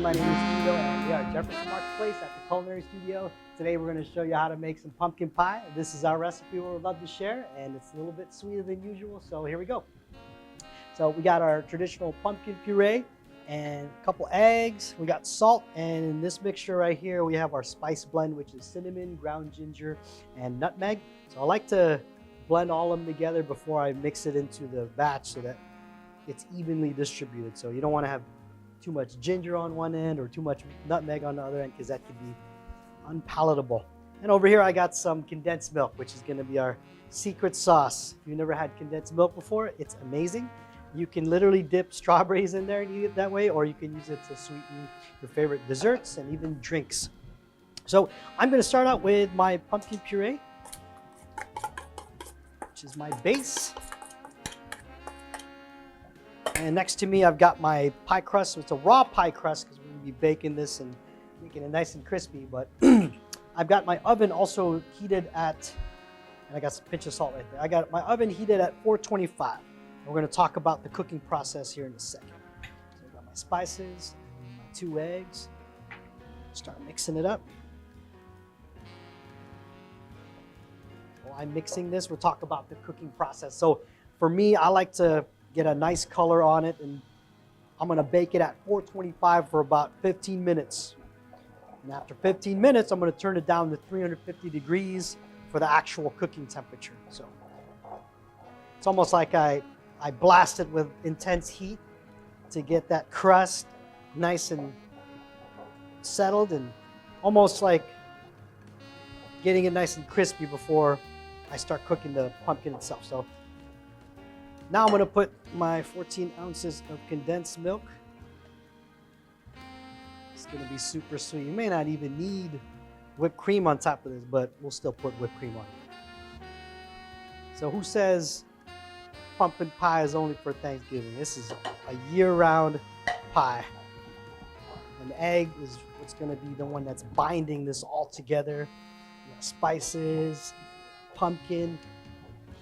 My name is Chito, and we are at Jefferson Marketplace at the Culinary Studio. Today we're going to show you how to make some pumpkin pie. This is our recipe we would love to share, and it's a little bit sweeter than usual, so here we go. So we got our traditional pumpkin puree and a couple eggs. We got salt, and in this mixture right here we have our spice blend, which is cinnamon, ground ginger, and nutmeg. So I like to blend all of them together before I mix it into the batch so that it's evenly distributed. So you don't want to have too much ginger on one end or too much nutmeg on the other end, because that could be unpalatable. And over here I got some condensed milk, which is going to be our secret sauce. If you've never had condensed milk before, it's amazing. You can literally dip strawberries in there and eat it that way, or you can use it to sweeten your favorite desserts and even drinks. So I'm going to start out with my pumpkin puree, which is my base. And next to me, I've got my pie crust. So it's a raw pie crust because we're going to be baking this and making it nice and crispy. But I've got my oven also heated at, and I got some pinch of salt right there. I got my oven heated at 425. We're going to talk about the cooking process here in a second. So I've got my spices, my 2 eggs. Start mixing it up. While I'm mixing this, we'll talk about the cooking process. So for me, I like to get a nice color on it, and I'm going to bake it at 425 for about 15 minutes. And after 15 minutes, I'm going to turn it down to 350 degrees for the actual cooking temperature. So it's almost like I blast it with intense heat to get that crust nice and settled, and almost like getting it nice and crispy before I start cooking the pumpkin itself. So now I'm going to put my 14 ounces of condensed milk. It's going to be super sweet. You may not even need whipped cream on top of this, but we'll still put whipped cream on it. So who says pumpkin pie is only for Thanksgiving? This is a year-round pie. An egg is what's going to be the one that's binding this all together. You know, spices, pumpkin.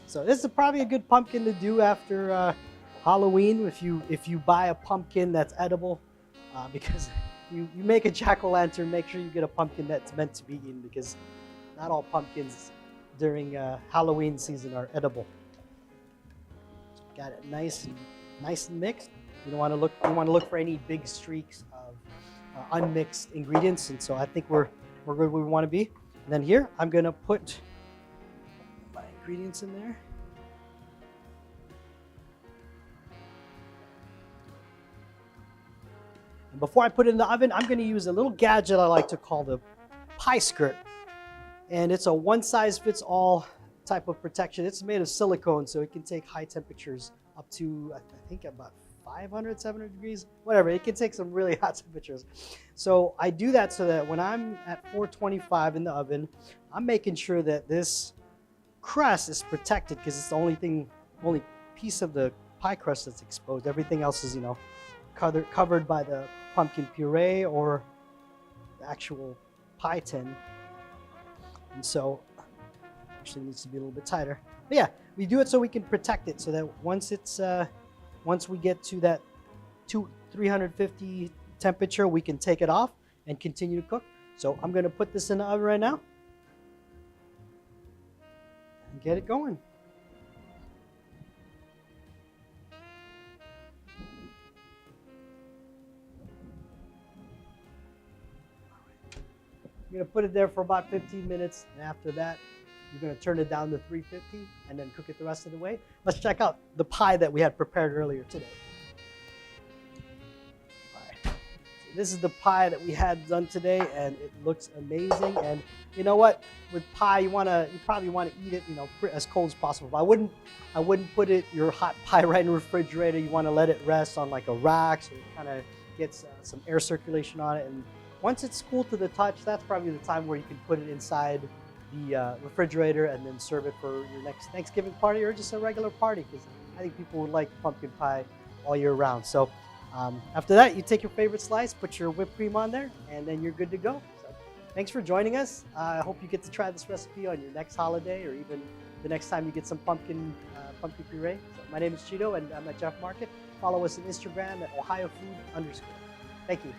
So this is probably a good pumpkin to do after Halloween if you buy a pumpkin that's edible, because you make a jack-o'-lantern, make sure you get a pumpkin that's meant to be eaten, because not all pumpkins during Halloween season are edible. Got it nice and mixed. You don't want to look for any big streaks of unmixed ingredients, and so I think we're good where we want to be. And then here I'm gonna put my ingredients in there. And before I put it in the oven, I'm going to use a little gadget I like to call the pie skirt. And it's a one-size-fits-all type of protection. It's made of silicone, so it can take high temperatures up to, I think, about 500, 700 degrees, whatever. It can take some really hot temperatures. So I do that so that when I'm at 425 in the oven, I'm making sure that this crust is protected, because it's the only piece of the pie crust that's exposed. Everything else is, covered by the pumpkin puree or the actual pie tin. And so actually needs to be a little bit tighter. But yeah, we do it so we can protect it, so that once we get to that 350 temperature, we can take it off and continue to cook. So I'm going to put this in the oven right now and get it going. You're going to put it there for about 15 minutes, and after that, you're going to turn it down to 350 and then cook it the rest of the way. Let's check out the pie that we had prepared earlier today. All right. So this is the pie that we had done today, and it looks amazing. And you know what? With pie, you probably want to eat it, as cold as possible. I wouldn't put your hot pie right in the refrigerator. You want to let it rest on like a rack, so it kind of gets some air circulation on it. And once it's cool to the touch, that's probably the time where you can put it inside the refrigerator and then serve it for your next Thanksgiving party or just a regular party, because I think people would like pumpkin pie all year round. So after that, you take your favorite slice, put your whipped cream on there, and then you're good to go. So thanks for joining us. I hope you get to try this recipe on your next holiday, or even the next time you get some pumpkin puree. So my name is Chito, and I'm at Jeff Market. Follow us on Instagram at @OhioFood_. Thank you.